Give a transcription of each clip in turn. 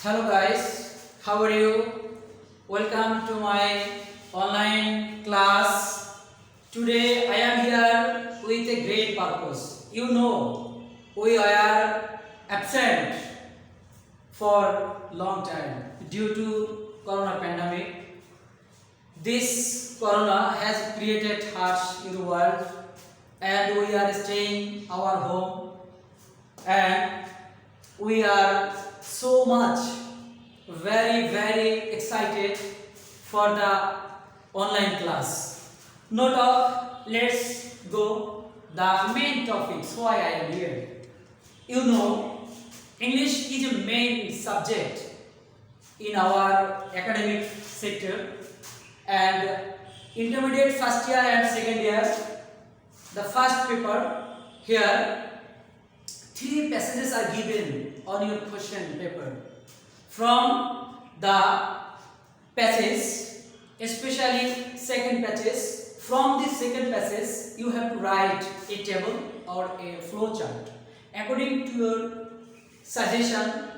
Hello guys, how are you? Welcome to my online class. Today I am here with a great purpose. You know, we are absent for long time due to corona pandemic. This corona has created harsh in the world and we are staying our home and we are so much very excited for the online class. No talk, let's go the main topics why I am here. You know, English is a main subject in our academic sector and intermediate first year and second year, the first paper here, 3 passages are given on your question paper. From the passage, especially second passage, from this second passage you have to write a table or a flow chart according to your suggestion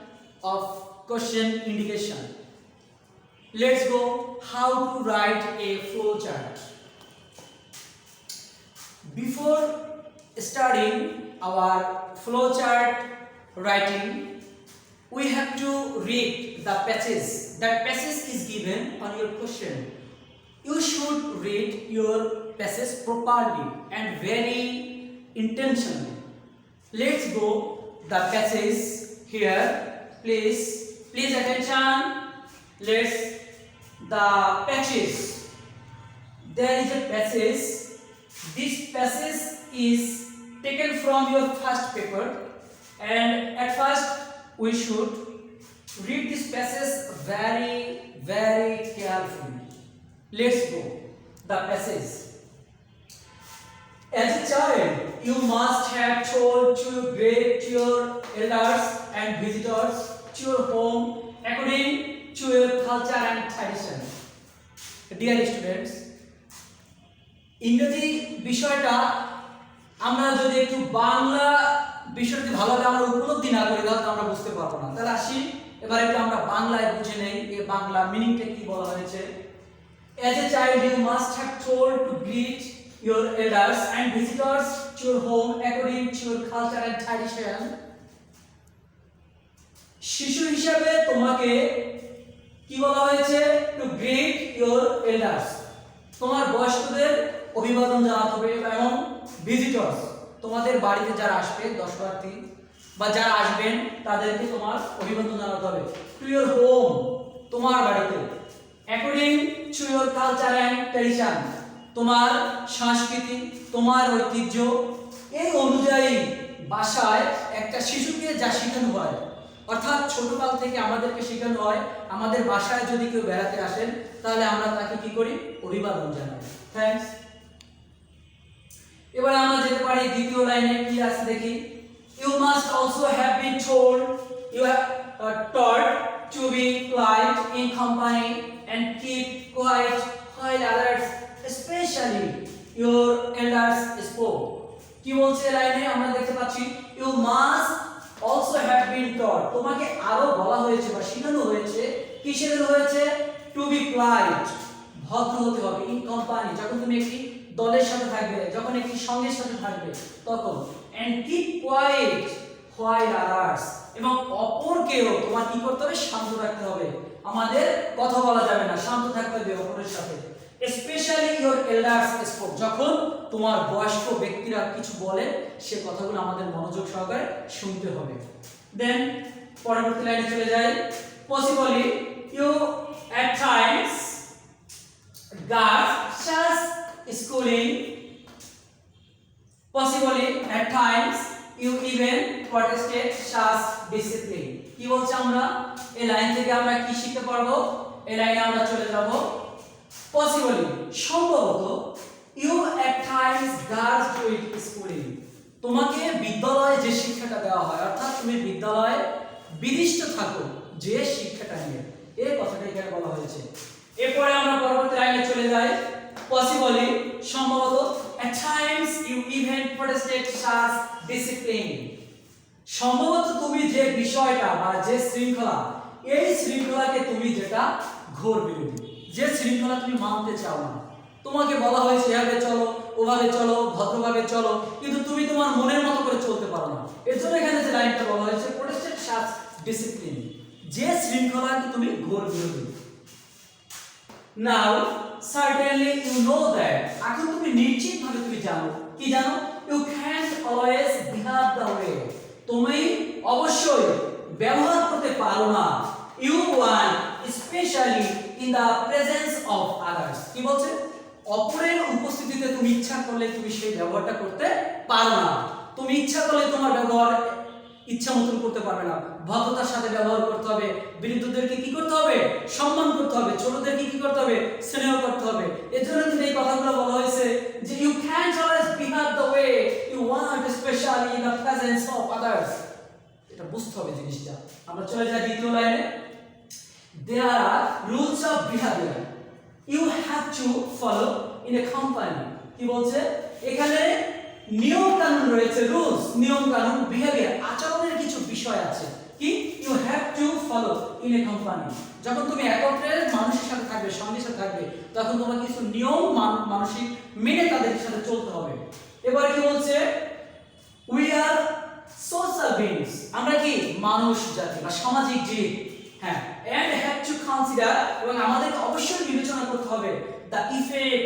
of question indication. Let's go how to write a flow chart. Before starting our flowchart writing, we have to read the passage. That passage is given on your question. You should read your passage properly and very intentionally. Let's go the passage here. Please attention. Let's the passage. There is a passage. This passage is taken from your first paper and at first we should read this passage very carefully. Let's go the passage. As a child, you must have told to your elders and visitors to your home according to your culture and tradition. Dear students, ইংরেজি বিষয়টা আমরা যদি একটু বাংলা বিষয়টি ভালোভাবে আমরা উপলব্ধি না করি তাহলে আমরা বুঝতে পারবো না। তাহলে আসি এবার একটু আমরা বাংলায় বুঝে নেই এই বাংলা মিনিংটা কি বলা হয়েছে। As a child you must have told to greet your elders and visitors to your home according to your culture and tradition. শিশু হিসাবে তোমাকে কি বলা হয়েছে? To greet your elders. তোমার বয়স্কদের অভিবাদন জানাতে হবে এবং ভিজিটর্স তোমাদের বাড়িতে যারা আসবে দর্শনার্থী বা যারা আসবেন তাদেরকে তোমার অভিবাদন জানাতে হবে টু ইওর হোম তোমার বাড়িতে according to your culture and tradition তোমার সংস্কৃতি তোমার ঐতিহ্য এই অনুযায়ী ভাষায় একটা শিশুকে যা শেখানো হয় অর্থাৎ ছোটকাল থেকে আমাদেরকে শেখানো হয় আমাদের বাসায় যদি কেউ বেড়াতে আসেন তাহলে আমরা তাকে কি করি অভিবাদন জানাই থ্যাঙ্কস এবার আমরা যেতে পারি দ্বিতীয় লাইনে কি আছে দেখি you must also have been told you have taught to be polite in company and keep quiet while others especially your elders spoke কি বলছে লাইনে আমরা দেখতে পাচ্ছি you must also have been taught তোমাকে আরো বলা হয়েছে বা শেখানো হয়েছে কি শেখানো হয়েছে to be polite ভদ্র হতে হবে in company যখন তুমি একটি দলের সাথে থাকবে যখন একটি সঙ্গের সাথে থাকবে তখন and keep quiet while others এবং অপরকেও তোমার কি করতে হবে শান্ত রাখতে হবে আমাদের কথা বলা যাবে না শান্ত থাকতে হবে অপরের সাথে especially your elders spoke যখন তোমার বয়স্ক ব্যক্তিরা কিছু বলে সে কথাগুলো আমাদের মনোযোগ সহকারে শুনতে হবে দেন পরবর্তী লাইনে চলে যাই possibly you at times guard such schooling possibly at times you even protested such discipline কি বলছে আমরা এই লাইন থেকে আমরা কি শিখতে পারবো এই লাইনে আমরা চলে যাব possibly সম্ভবত you at times guard to it schooling তোমাকে বিদ্যালয়ে যে শিক্ষাটা দেওয়া হয় অর্থাৎ তুমি বিদ্যালয়ে বিদিষ্ট থাকো যে শিক্ষাটা নিয়ে এই কথাটা এখানে বলা হয়েছে এরপরে আমরা পরবর্তী লাইনে চলে যাই possibly সম্ভবত at times you even protested such discipline সম্ভবত তুমি যে বিষয়টা বা যে শৃঙ্খলা এই শৃঙ্খলাকে তুমি যেটা ঘোর বিরোধী, যে শৃঙ্খলা তুমি মানতে চাও না। তোমাকে বলা হয়েছে এভাবে চলো, ওভাবে চলো, ভদ্রভাবে চলো, কিন্তু তুমি তোমার মনের মতো করে চলতে পারো না। এর জন্য এখানে যে লাইনটা বলা হয়েছে প্রোটেস্টেড সাচ ডিসিপ্লিন, যে শৃঙ্খলাকে তুমি ঘোর বিরোধী। Now certainly you know that, এখন তুমি নিশ্চিতভাবে তুমি জানো, কি জানো? You can't always behave the way, তুমি অবশ্যই ব্যবহার করতে পারো না। You want specially in the presence of others, কি বলছে? অপরের উপস্থিতিতে তুমি ইচ্ছা করলে তুমি সেই ব্যবহারটা করতে পারো না। তুমি ইচ্ছা করলে তোমার ব্যবহার ইচ্ছা মতন করতে পারবে না। ভদ্রতার সাথে ব্যবহার করতে হবে, বৃদ্ধদেরকে কি করতে হবে? সম্মান করতে হবে, ছোটদেরকে কি করতে হবে? স্নেহ করতে হবে। এর জন্য কিন্তু এই কথাগুলো বলা হয়েছে যে you can't always behave the way you want specially in the presence of others. এটা বুঝতে হবে জিনিসটা। আমরা চলে যাই দ্বিতীয় লাইনে। There are rules of behavior you have to follow in a company, কি বলছে? এখানে নিয়ম কানুন রয়েছে, রুলস, নিয়ম কানুন, বিহেভিয়ার, আচরণের কিছু বিষয় আছে, কি? You have to follow in a company. যখন তুমি একত্রে মানুষের সাথে থাকবে, সঙ্গীর সাথে থাকবে, তখন তোমার কিছু নিয়ম মানসিক মেনে তাদের সাথে চলতে হবে। এবারে কি বলছে? উই আর সোশ্যাল বিংস, আমরা কি? মানুষ জাতি বা সামাজিক জীব। হ্যাঁ, and have to consider, এবং আমাদেরকে অবশ্যই বিবেচনা করতে হবে the effect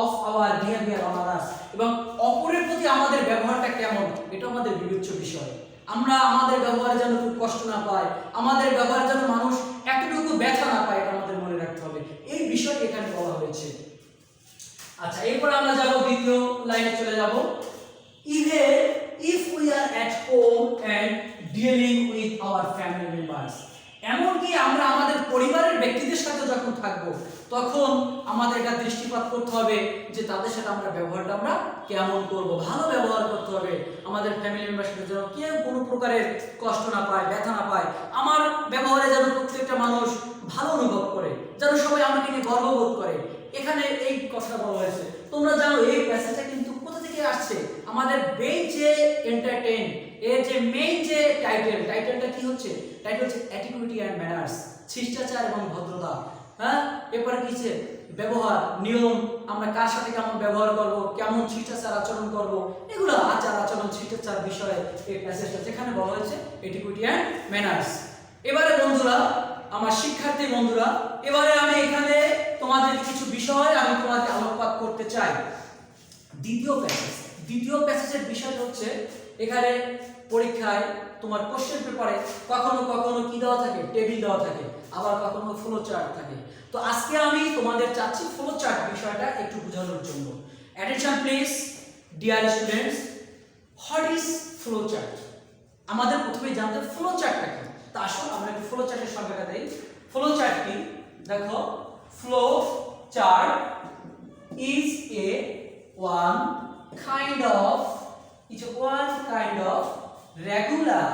of our behavior on others, এবং অপরের প্রতি আমাদের ব্যবহারটা কেমন, এটা আমাদের বিবেচ্য বিষয়। আমরা আমাদের ব্যবহারে যেন খুব কষ্ট না পাই, আমাদের ব্যবহারে যেন মানুষ এতটুকু ব্যথা না পায়, এটা আমাদের মনে রাখতে হবে। এই বিষয়টি এখানে বলা হয়েছে। আচ্ছা, এরপর আমরা যাব দ্বিতীয় লাইনে চলে যাব। Even if we are at home and dealing with our family members, এমনকি আমরা আমাদের পরিবারের ব্যক্তিদের সাথে যখন থাকবো, তখন আমাদের এটা দৃষ্টিপাত করতে হবে যে তাদের সাথে আমরা ব্যবহারটা আমরা কেমন করব। ভালো ব্যবহার করতে হবে। আমাদের ফ্যামিলি মেম্বারের সাথে যেন কেউ কোনো প্রকারের কষ্ট না পায়, ব্যথা না পায়। আমার ব্যবহারে যেন প্রত্যেকটা মানুষ ভালো অনুভব করে, যেন সবাই আমাকে নিয়ে গর্ববোধ করে। এখানে এই কথা বলা হয়েছে। তোমরা জানো এই প্যাসেজটা কিন্তু কোথা থেকে আসছে? আমাদের বেঞ্চ যে এন্টারটেইন এর যে মেইন যে টাইটেলটা কি হচ্ছে? টাইটেল হচ্ছে অ্যাটিটিউড এন্ড ম্যানার্স, শিষ্টাচার এবং ভদ্রতা। হ্যাঁ, এরপরে কিছে? ব্যবহার, নিয়ম, আমরা কার সাথে কেমন ব্যবহার করব, কেমন শিষ্টাচার আচরণ করব, এগুলো আচার আচরণ শিষ্টাচার বিষয়ে এই প্যাসেজটা যেখানে বলা হয়েছে অ্যাটিটিউড এন্ড ম্যানার্স। এবারে বন্ধুরা, আমার শিক্ষার্থী বন্ধুরা, এবারে আমি এখানে তোমাদের কিছু বিষয় আমি তোমাদের আলোকপাত করতে চাই। দ্বিতীয় প্যাসেজের বিষয় হচ্ছে, এখানে পরীক্ষায় তোমার কোশ্চেন পেপারে কখনো কখনো কি দেওয়া থাকে? টেবিল দেওয়া থাকে, আবার কখনো ফ্লো চার্ট থাকে। তো আজকে আমি তোমাদের চাচ্ছি ফ্লো চার্ট বিষয়টা একটু বোঝানোর জন্য। Attention please dear students, what is flow chart? আমাদের প্রথমে জানতে ফ্লো চার্টটা কি। তা আসলে আমরা একটু ফ্লো চার্টের সংজ্ঞাটা দেই। ফ্লো চার্ট কি? দেখো, flow chart is a one kind of regular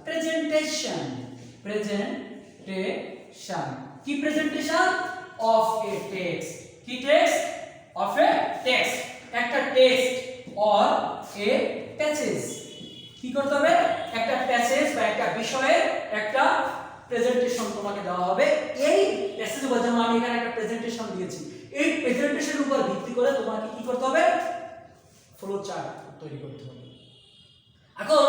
presentation কি presentation of a text, কি text? of a text, একটা টেক্সট or a passage, কি করতে হবে? একটা প্যাসেজ বা একটা বিষয়ের একটা প্রেজেন্টেশন তোমাকে দেওয়া হবে। এই প্যাসেজে যেমন আমি এখানে একটা প্রেজেন্টেশন দিয়েছি, এই প্রেজেন্টেশনের উপর ভিত্তি করে তোমাকে কি করতে হবে? ফ্লো চার্ট তৈরি করতে হবে। এখন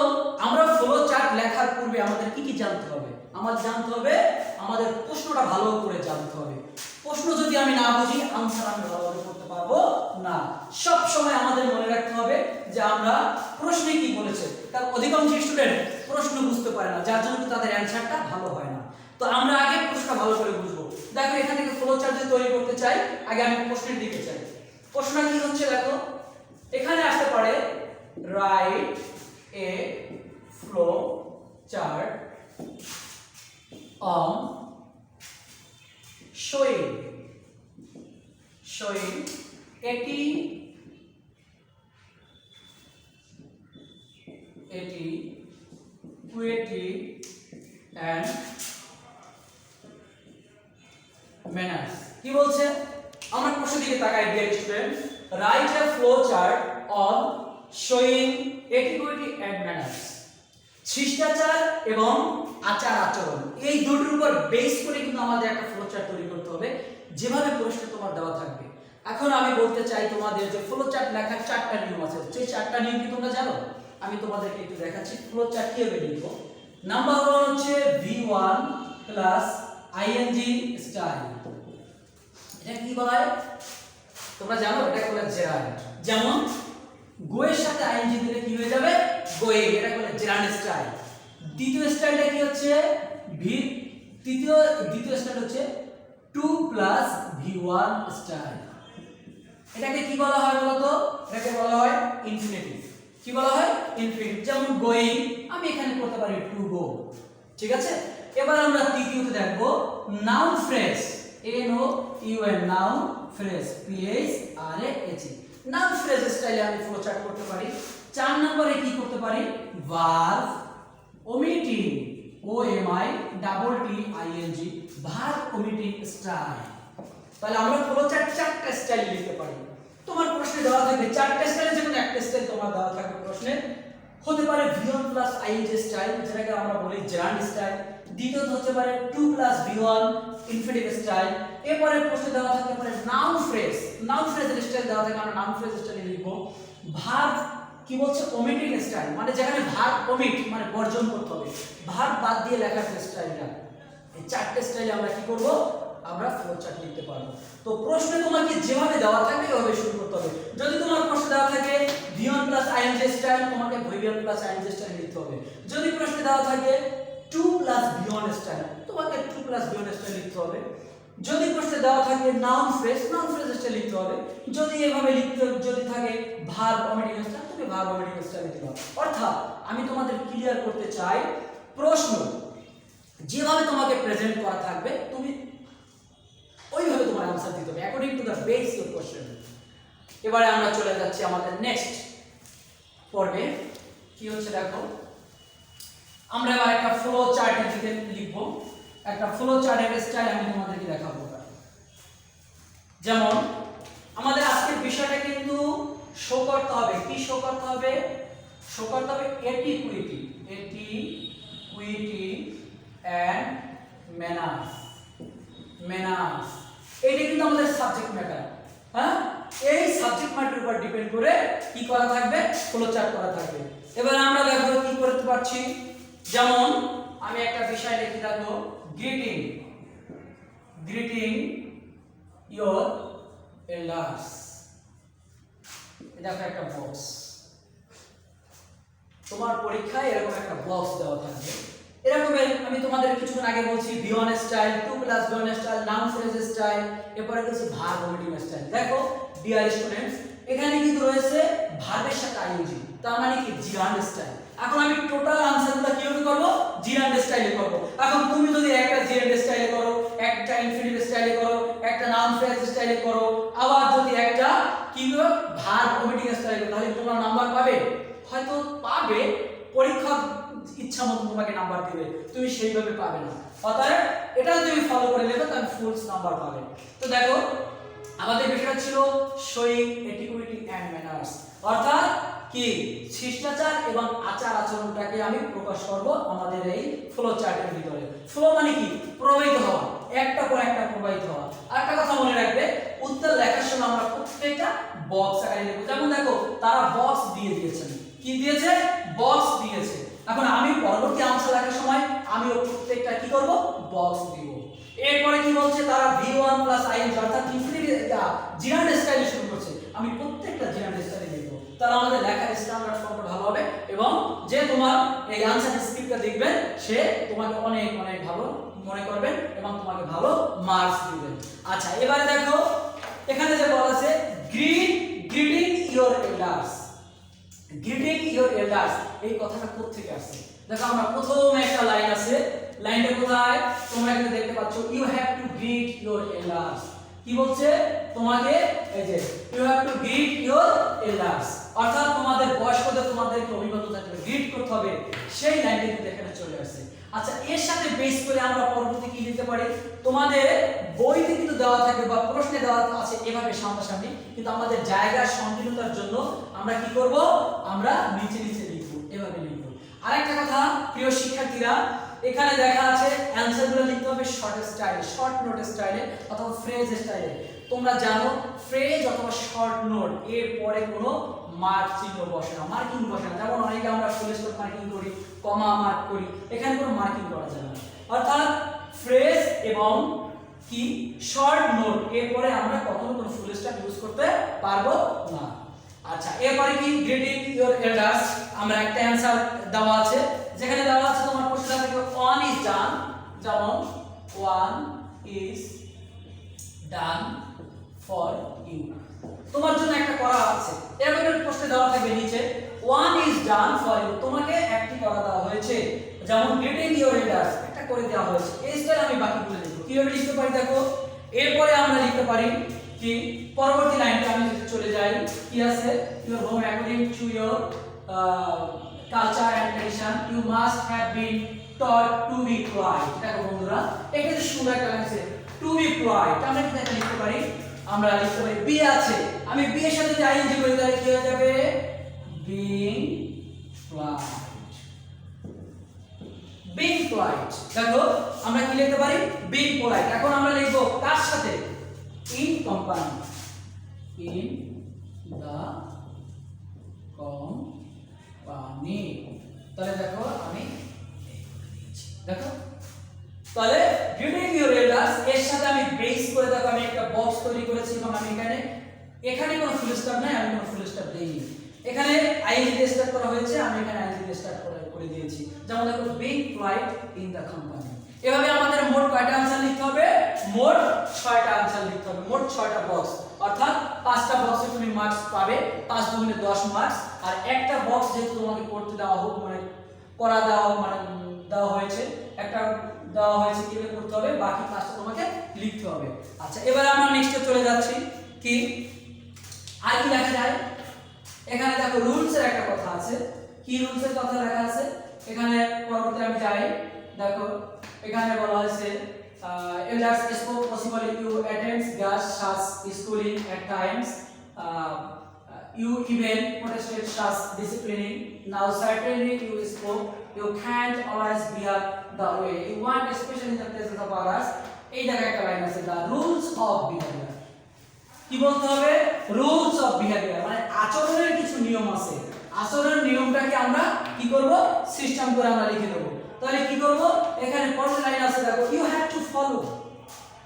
আমরা ফ্লো চার্ট লেখার পূর্বে আমাদের কি কি জানতে হবে? আমাদের জানতে হবে, আমাদের প্রশ্নটা ভালো করে জানতে হবে। প্রশ্ন যদি আমি না বুঝি, আনসার আমি ভালোভাবে করতে পারবো না। সব সময় আমাদের মনে রাখতে হবে যে আমরা প্রশ্নে কি বলেছে। তার অধিকাংশ স্টুডেন্ট প্রশ্ন বুঝতে পারে না, যার জন্য তাদের অ্যানসারটা ভালো হয় না। তো আমরা আগে প্রশ্নটা ভালো করে বুঝবো। দেখো, এখান থেকে ফ্লো চার্ট যদি তৈরি করতে চাই, আগে আমি প্রশ্নের দিকে চাই। প্রশ্নটা কি হচ্ছে? দেখো, এখানে আসতে পারে write a flow chart on showing equity and manners, কি বলছে? আমরা প্রশ্ন দিকে তাকাই dear student. Write a flow chart on showing equity and manners, শিষ্টাচার এবং আচার আচরণ, এই দুটোর উপর বেস করে কিন্তু আমাদের একটা ফ্লোচার্ট তৈরি করতে হবে, যেভাবে প্রশ্ন তোমার দেওয়া থাকবে। এখন আমি বলতে চাই তোমাদের যে ফ্লোচার্ট লেখার 4টা নিয়ম আছে, সেই 4টা নিয়ম কি তোমরা জানো? আমি তোমাদেরকে একটু দেখাচ্ছি ফ্লোচার্ট কিভাবে লিখবো। নাম্বার 1 হচ্ছে V1 প্লাস আইএনজি স্টাইল। এটা কি বলা হয় তোমরা জানো? এটা বলে জেরান্ড। যেমন গো এর সাথে আইএনজি দিলে কি হয়ে যাবে? গোয়িং, এটা বলে জেরান্ড স্টাইল। দ্বিতীয় স্টাইলটা কি হচ্ছে? দ্বিতীয় স্টাইল হচ্ছে 2 প্লাস V1 স্টাইল। এটাকে কি বলা হয় বলতো? এটাকে বলা হয় ইনফিনিটিভ। কি বলা হয়? ইনফিনিটিভ। যেমন গোয়িং, আমি এখানে করতে পারি টু গো, ঠিক আছে? এবার আমরা তৃতীয়তে দেখব noun phrase, NOUN, noun phrase, PHRASE। Noun phrase স্টাইলে আমি ফ্লোচার্ট করতে পারি। 4 নম্বরে কি করতে পারি? Verb omitting, OMITTING, verb omitting style. তাহলে আমরা ফ্লোচার্ট 4টা স্টাইল লিখতে পারি। তোমার প্রশ্নে দেওয়া থাকবে 4টা স্টাইলে যে কোনো একটা স্টাইল তোমার দেওয়া থাকবে প্রশ্নে। হতে পারে V1 প্লাস আইএনজি স্টাইল, যেটাকে আমরা বলি জেরান্ড স্টাইল। দ্বিতীয়ত হতে পারে 2 প্লাস V1 ইনফিনিটিভ স্টাইল। এরপরে প্রশ্নে দেওয়া থাকতে পারে নাউন ফ্রেজ, নাউন ফ্রেজের স্টাইল দেওয়া থাকে, আমরা নাউন ফ্রেজ স্টাইল লিখব। ভার্ব কি বলছে? ওমিটিং স্টাইল, মানে যেখানে ভার্ব ওমিট মানে বর্জন করতে হবে, ভার্ব বাদ দিয়ে লেখার স্টাইলটা। এই 4টা স্টাইলে আমরা কি করব? আমরা ফ্লোচার্ট লিখতে পারবো। তো প্রশ্নে তোমাকে যেভাবে দেওয়া থাকবে ওইভাবে শুরু করতে হবে। যদি তোমার প্রশ্নে দেওয়া থাকে V1 প্লাস আইএনজি স্টাইল, তোমাকে V1 প্লাস আইএনজি স্টাইল লিখতে হবে। যদি প্রশ্নে দেওয়া থাকে 2 প্লাস V1 স্টাইল, তোমাকে 2 প্লাস V1 স্টাইল লিখতে হবে। যদি প্রশ্নে দেওয়া থাকে noun phrase, noun phrase style লিখতে হবে। যদি এভাবে লিখতে যদি থাকে ভার্ব ওমিটিং স্টাইল, তুমি ভার্ব ওমিটিং স্টাইল লিখতে হবে। অর্থাৎ আমি তোমাদের ক্লিয়ার করতে চাই, প্রশ্ন যেভাবে তোমাকে প্রেজেন্ট করা থাকবে তুমি ওইভাবে তোমার आंसर দিতে হবে according to the base of question. এবারে আমরা চলে যাচ্ছি আমাদের নেক্সট পর্বে। কি হচ্ছে দেখো, আমরা এবার একটা ফ্লো চার্টের দিকে লিখব। একটা ফ্লো চার্টের স্টাইল আমি তোমাদেরকে দেখাবো। যেমন আমাদের আজকের বিষয়টা কিন্তু শো করতে হবে, কি শো করতে হবে? শো করতে হবে এটিকুইটি এন্ড ম্যানার্স। ম্যানার্স এটা কিন্তু আমাদের সাবজেক্ট ম্যাটার। হ্যাঁ, এই সাবজেক্ট ম্যাটারের উপর ডিপেন্ড করে কি করা থাকবে? ফ্লোচার্ট করা থাকবে। এবার আমরা দেখো কি করতে পারছি। যেমন আমি একটা বিষয় লিখি, দেখো গ্রিটিং ইওর এল্ডার্স। এটা একটা বক্স, তোমার পরীক্ষায় এরকম একটা বক্স দেওয়া থাকবে। এরকম আমি তোমাদের কিছুক্ষণ আগে বলছি V1 style, 2 plus V1 style, noun phrase style, এরপরে কিছু ভার্ব ওমিটিং স্টাইল। দেখো ডিয়ার স্টুডেন্টস, এখানে কিন্তু রয়েছে ভার্বের সাথে আইএনজি, তার মানে কি জিরান্ড স্টাইল। এখন আমি টোটাল আনসারগুলো কিভাবে করব? জিরান্ড স্টাইলে করব। এখন তুমি যদি একটা জিরান্ড স্টাইলে করো, একটা ইনফিনিটিভ স্টাইলে করো, একটা নাউন ফ্রেজ স্টাইলে করো, আবার যদি একটা কি ভার্ব ওমিটিং স্টাইলে, তাহলে তোমরা নাম্বার পাবে? হয়তো পাবে, পরীক্ষা ইচ্ছা মতো তোমাকে নাম্বার দিবে, তুমি সেইভাবে পাবে না। অতএব এটা তুমি ফলো করে নেবে, তাহলে ফুল নাম্বার পাবে। তো দেখো আমাদের বিষয় ছিল শোয়িং এটিকুইটি এন্ড ম্যানার্স, অর্থাৎ কি শিষ্টাচার এবং আচার আচরণটাকে আমি প্রকাশ করব আমাদের এই ফ্লো চার্টের ভিতরে। ফ্লো মানে কি? প্রবাহিত হওয়া, একটা পর একটা প্রবাহিত হওয়া। আরেকটা কথা মনে রাখবে, উত্তর লেখার সময় আমরা প্রত্যেকটা বক্স আকারে লিখব। যেমন দেখো তারা বক্স দিয়ে দিয়েছেন, কি দিয়েছে? বক্স দিয়েছে। এখন আমি পরবর্তী আনসার লেখার সময় আমিও প্রত্যেকটা কি করব? বক্স দিব। এরপরে কি বলছে? তারা V1 প্লাস আইএনজি অর্থাৎ ইনফিনিটিভ জিরান্ড স্টাইলে শুরু করছে, আমি প্রত্যেকটা জিরান্ড স্টাইলে লিখব। তাহলে আমাদের লেখার স্ট্যান্ডার্ড ফর্মটা ভালো হবে এবং যে তোমার এই আনসার স্ক্রিপ্টটা দেখবে সে তোমাকে অনেক অনেক ভালো মনে করবেন এবং তোমাকে ভালো মার্কস দিবেন। আচ্ছা, এবারে দেখো এখানে যে বলা আছে greeting your elders. Greeting your elders এই কথাটা কোথা থেকে আসছে? দেখো আমরা প্রথম একটা লাইন আছে, লাইনটা কোথায়? তোমরা এখানে দেখতে পাচ্ছ, you have to greet your elders. কি বলছে? তোমাকে এই যে you have to greet your elders, অর্থাৎ তোমাদের বয়স্কদের তোমাদেরকে অভিবাদন গ্রিট করতে হবে, সেই লাইনটা কিন্তু এখানে চলে আসছে। আচ্ছা, এর সাথে বেস করে আমরা পরবর্তী কি লিখতে পারি? তোমাদের বইতে কিন্তু দেওয়া থাকে বা প্রশ্নে দেওয়া আছে এভাবে সামনাসামনি, কিন্তু আমাদের জায়গার সংকীর্ণতার জন্য আমরা কি করব? আমরা নিচে নিচে লিখব, এভাবে লিখব। আরেকটা কথা প্রিয় শিক্ষার্থীরা, এখানে দেখা আছে অ্যানসারগুলো লিখতে হবে শর্ট স্টাইলে, শর্ট নোট স্টাইলে অথবা ফ্রেজ স্টাইলে। তোমরা জানো ফ্রেজ অথবা শর্ট নোট এর পরে কোনো মার্ক চিহ্ন বসে না, মার্কিং বসে না। যেমন অনেকে আমরা ফুল স্টপ মার্কিং করি, কমা মার্ক করি, এখানে কোনো মার্কিং করা যাবে না। অর্থাৎ ফ্রেজ এবং কি শর্ট নোট এর পরে আমরা কখনো কোনো ফুল স্টপ ইউজ করতে পারবো না। আচ্ছা, এরপরে কি গ্রিটিং ইওর এল্ডার্স, আমরা একটা অ্যানসার দেওয়া আছে, যেখানে দেওয়া আছে তোমার প্রশ্ন থেকে ওয়ান ইজ ডান, যেমন one is done for you, তোমার জন্য একটা করা আছে। এরকম একটা প্রশ্ন দেওয়া থাকবে নিচে one is done for you, তোমাকে একটি করা দেওয়া হয়েছে, যেমন গ্রিটিং ইওর এল্ডার্স একটা করে দেওয়া হয়েছে। এই স্টাইলে আমি বাকিগুলো লিখব। কিভাবে লিখতে পারি দেখো, এরপরে আমরা লিখতে পারি কি পরবর্তী লাইনটা আমি যদি চলে যাই, কি আছে, your home according to your culture and tradition you must have been taught to be polite. দেখো বন্ধুরা, এখানে সুন্দর একটা লাইন আছে টু বি পোলাইট, আমরা কি এটা লিখতে পারি, আমরা লিখতে পারি বি আছে, আমি বি এর সাথে যদি আইএনজি করি তাহলে কি হয়ে যাবে, বিং পোলাইট, বিং পোলাইট। দেখো আমরা কি লিখতে পারি, বিং পোলাইট। এখন আমরা লিখব কার সাথে, in company, in the company। তাহলে দেখো আমি দেখো, তাহলে গ্রিটিং ইওর এল্ডার্স এর সাথে আমি বেস করে দেখো আমি একটা বক্স তৈরি করেছি, এবং আমি এখানে কোনো ফুল স্টপ নাই, আমি কোনো ফুল স্টপ দেইনি। এখানে আইএনজি দিয়ে স্টার্ট করা হয়েছে, আমি এখানে আইএনজি দিয়ে স্টার্ট করে দিয়েছি। যেমন দেখো being flight in the company. এভাবে আমাদের মোট কয়টা আনসার লিখতে হবে, মোট 6টা আনসার লিখতে হবে, মোট 6টা বক্স। অর্থাৎ 5টা বক্সে তুমি মার্কস পাবে, 5 দুগুণে 10 মার্কস। আর একটা বক্স যেহেতু তোমাকে করতে দেওয়া হোক মানে করা দেওয়া মানে দেওয়া হয়েছে, একটা দেওয়া হয়েছে কিভাবে করতে হবে, বাকি 5টা তোমাকে লিখতে হবে। আচ্ছা, এবার আমরা নেক্সটে চলে যাচ্ছি। কি আর কি লেখা যায়, এখানে দেখো রুলস এর একটা কথা আছে। কি রুলস এর কথা লেখা আছে এখানে, পরবর্তী আমি যাই, দেখো এখানে বলা হয়েছে elders spoke possibly you attend gas such schooling at times, you even protested such disciplining, now certainly you spoke you can't always bear the way you want, especially in the presence of others। এই জায়গায় একটা line আছে, the rules of behavior। কি বলতে হবে, rules of behaviour, মানে আচরণের কিছু নিয়ম আছে, আচরণের নিয়মটাকে আমরা কি করব, সিস্টেম করে আমরা লিখে দেব। তাহলে কি করব, এখানে পরের লাইন আছে দেখো ইউ হ্যাভ টু ফলো,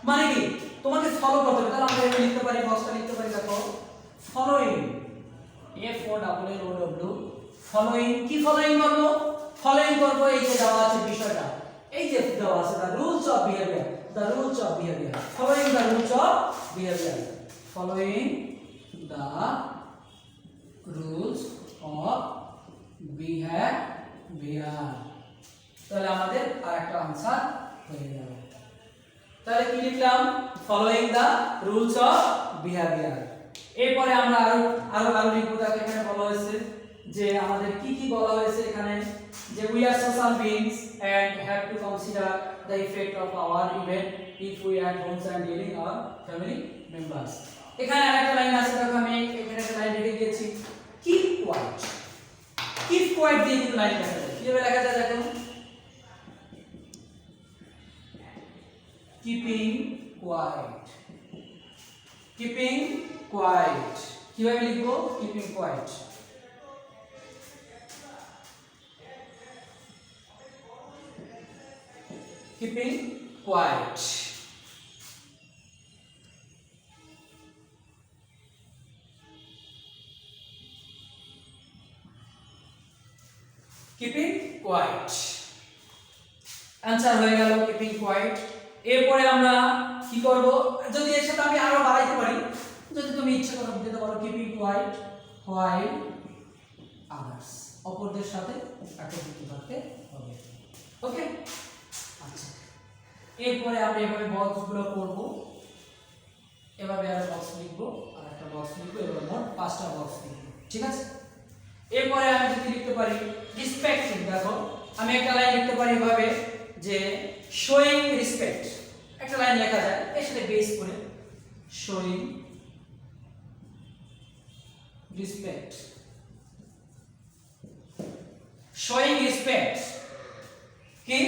মানে কি তোমাকে ফলো করতে হবে। তাহলে আমরা এখানে লিখতে পারি, বক্সটা লিখতে পারি দেখো following, F O double L O W, following. কি ফলোইং করব, ফলোইং করব এই যে দেওয়া আছে বিষয়টা, এই যে দেওয়া আছে the rules of behaviour, the rules of behaviour, following the rules of behaviour, following the rules of behavior। তাহলে আমাদের আরেকটা आंसर হয়ে গেল। তাহলে কি লিখলাম, following the rules of behavior। এরপরে আমরা আরো লিখব। দেখো এখানে বলা হয়েছে যে আমাদের কি কি বলা হয়েছে এখানে, যে we are social beings and have to consider the effect of our event if we are homes and dealing our family members। এখানে আরেকটা লাইন আছে, দেখো আমি এখানে একটা লাইন লিখে দিয়েছি কিপ কোয়াইট, কিপ কোয়াইট দিয়ে কিন্তু লাইন লেখা যায়। কিভাবে লেখা যায় দেখো, কিপিং কোয়াইট, কিপিং কোয়াইট। কিভাবে লিখবো, keeping quiet, keeping quiet. Keeping quiet answer হয়ে গেল কিপিং কোয়াইট। এরপরে আমরা কি করব, যদি এর সাথে আমি আরো বাড়াইতে পারি, যদি তুমি ইচ্ছা করো দিতে পারো কিপিং কোয়াইট হোয়াইল আদার্স, অপরদের সাথে একত্রিত থাকতে হবে। ওকে, আচ্ছা এরপরে আমরা এভাবে বক্সগুলো করব, এভাবে আর বক্স লিখব, আর একটা বক্স লিখব, এভাবে মোট 5টা বক্স লিখব। ঠিক আছে, এরপরে আমি যদি লিখতে পারি রিসপেক্টিং, দেখো আমি একটা লাইন লিখতে পারি এভাবে যে শোয়িং রিসপেক্ট, একটা লাইন লেখা যায় এর সাথে বেস করে শোয়িং রিসপেক্ট। শোয়িং রেসপেক্ট কি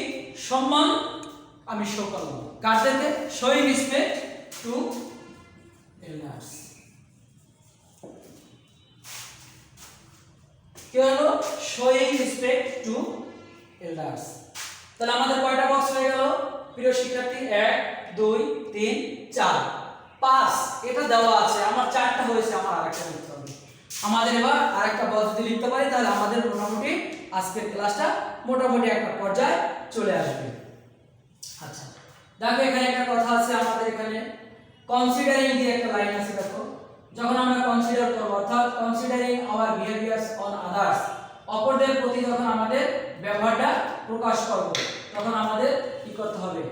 সম্মান আমি শো করলাম কাদেরকে শোয়িং রেসপেক্ট টু এল্ডার্স কি হলো শোয়িং রেসপেক্ট টু এল্ডার্স তাহলে আমাদের কয়টা বক্স হয়ে গেল প্রিয় শিক্ষার্থী 1 2 3 4 5 এটা দেওয়া আছে আমার 4টা হয়েছে আমার আরেকটা লিখতে হবে আমাদের এবার আরেকটা বক্স যদি লিখতে পারি তাহলে আমাদের মোটামুটি আজকের ক্লাসটা মোটামুটি একটা পর্যায়ে চলে আসবে আচ্ছা দেখো এখানে একটা কথা আছে আমাদের এখানে কনসিডারিং দিয়ে একটা লাইন আছে দেখো যখন আমরা কনসিডার করব অর্থাৎ considering hour behaviours on others অপরদের প্রতি যখন আমাদের ব্যবহারটা প্রকাশ করব তখন আমাদের কি করতে হবে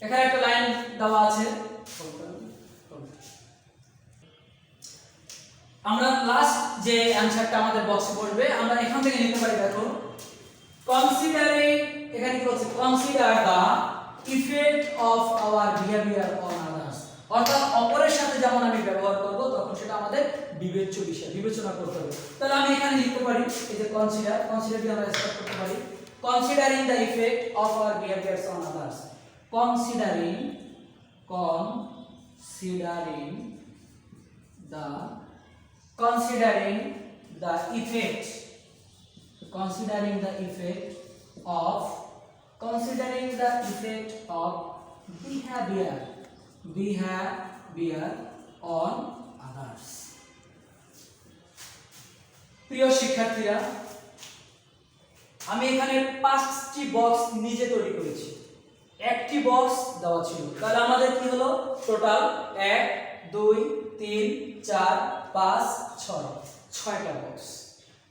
এখানে একটা লাইন দেওয়া আছে আমরা লাস্ট যে অ্যানসারটা আমাদের বক্সে বলবে আমরা এখান থেকে নিতে পারি দেখো কনসিডারিং এখানে কি বলছে consider the effect of our behaviour on others অর্থাৎ অপরের সাথে যেমন আমি ব্যবহার করব তখন সেটা আমাদের বিবেচ্য বিষয় বিবেচনা করতে হবে তাহলে আমি এখানে লিখতে পারি এই যে কনসিডার দিয়ে আমরা স্টার্ট করতে পারি considering the effect of our behaviours on others considering the effect of behavior on others প্রিয় শিক্ষার্থীরা আমি এখানে 5টি বক্স নিজে তৈরি করেছি একটি বক্স দেওয়া ছিল তাহলে আমাদের কি হলো টোটাল 1 2 3 4 5 6 6টা বক্স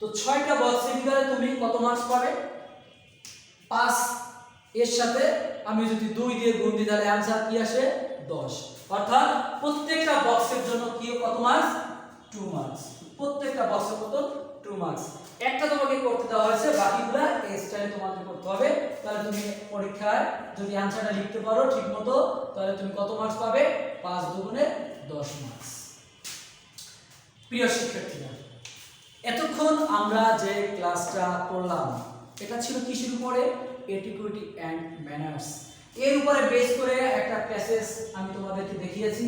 তো 6টা বক্সের ভিতরে তুমি কত মার্কস পাবে 5 এর সাথে আমি যদি 2 দিয়ে গুণ দিই তাহলে आंसर কি আসে 10 অর্থাৎ প্রত্যেকটা বক্সের জন্য কি কত মার্কস 2 মার্কস প্রত্যেকটা বক্সের কত 2 মার্কস একটা তোমাকে করতে দেওয়া হয়েছে বাকিগুলা এই স্টাইলে তোমাকে করতে হবে তাহলে তুমি পরীক্ষায় যদি आंसरটা লিখতে পারো ঠিকমতো তাহলে তুমি কত মার্কস পাবে 5 দুগুণে 10 মার্কস প্রিয় শিক্ষার্থীরা এতক্ষণ আমরা যে ক্লাসটা করলাম এটা ছিল কিসের উপরে এটিকিউটি এন্ড ম্যানার্স এর উপরে বেস করে একটা প্যাসেজ আমি তোমাদেরকে দেখিয়েছি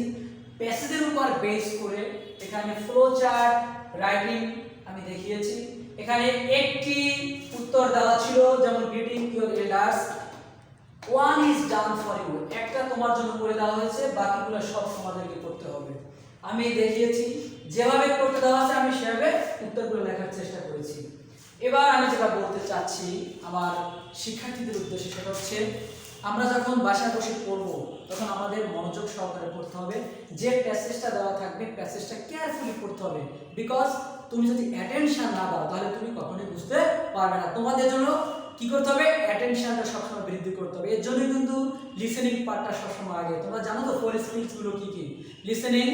প্যাসেজের উপর বেস করে এখানে ফ্লো চার্ট রাইটিং আমি দেখিয়েছি এখানে একটি উত্তর দেওয়া ছিল যেমন greeting your elders one is done for you একটা তোমার জন্য করে দেওয়া হয়েছে বাকিগুলো সব তোমাদেরকে করতে হবে আমি দেখিয়েছি যেভাবে করতে দেওয়া আছে আমি সেভাবে উত্তরগুলো লেখার চেষ্টা করেছি এবার আমি যেটা বলতে চাচ্ছি আমার শিক্ষার্থীদের উদ্দেশ্যে সেটা হচ্ছে আমরা যখন বাসায় বসে পড়ব তখন আমাদের মনোযোগ সহকারে পড়তে হবে যে প্যাসেজটা দেওয়া থাকবে প্যাসেজটা কেয়ারফুলি পড়তে হবে বিকজ তুমি যদি অ্যাটেনশন না দাও তাহলে তুমি কখনোই বুঝতে পারবে না তোমাদের জন্য কি করতে হবে অ্যাটেনশনটা সবসময় বৃদ্ধি করতে হবে এর জন্য কিন্তু লিসেনিং পার্টটা সবসময় আগে তোমরা জানো তো ফোর স্কিলস গুলো কি কি লিসেনিং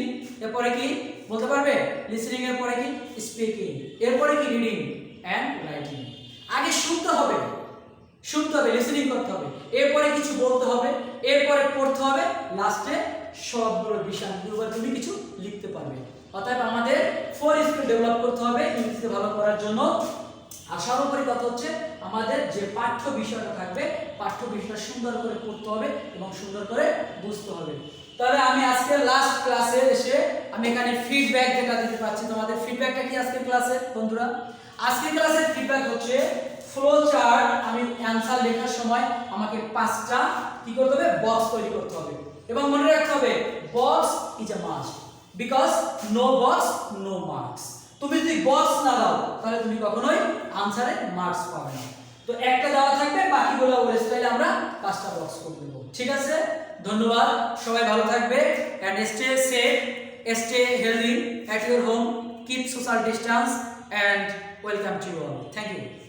এরপরে কি বলতে পারবে লিসেনিং এর পরে কি স্পিকিং এরপরে কি রিডিং এন্ড রাইটিং আগে শুনতে হবে লিসেনিং করতে হবে এরপরে কিছু বলতে হবে এরপরে পড়তে হবে লাস্টে সবগুলো বিষয়গুলো তুমি কিছু লিখতে পারবে অতএব আমাদের ফোর স্কিল ডেভেলপ করতে হবে ইংরেজিতে ভালো করার জন্য আর সর্বোপরি কথা হচ্ছে আমাদের যে পাঠ্য বিষয়টা থাকবে পাঠ্য বিষয়টা সুন্দর করে পড়তে হবে এবং সুন্দর করে বুঝতে হবে তাহলে আমি আজকে লাস্ট ক্লাসে এসে আমি এখানে ফিডব্যাক যেটা দিতে পাচ্ছি তোমাদের ফিডব্যাকটা কি আজকের ক্লাসে বন্ধুরা আজকের ক্লাসের ফিডব্যাক হচ্ছে ফ্লো চার্ট আমি অ্যানসার লেখার সময় আমাকে 5টা কি করতে হবে বক্স তৈরি করতে হবে এবং মনে রাখতে হবে box is a must because no box no marks তুমি যদি বক্স না দাও তাহলে তুমি কখনোই আনসারে মার্কস পাবে না তো একটা দেওয়া থাকবে বাকিগুলো ওর স্টাইলে আমরা 5টা বক্স করে দেব ঠিক আছে ধন্যবাদ সবাই ভালো থাকবে and stay safe stay healthy at your home keep social distance and welcome to you all thank you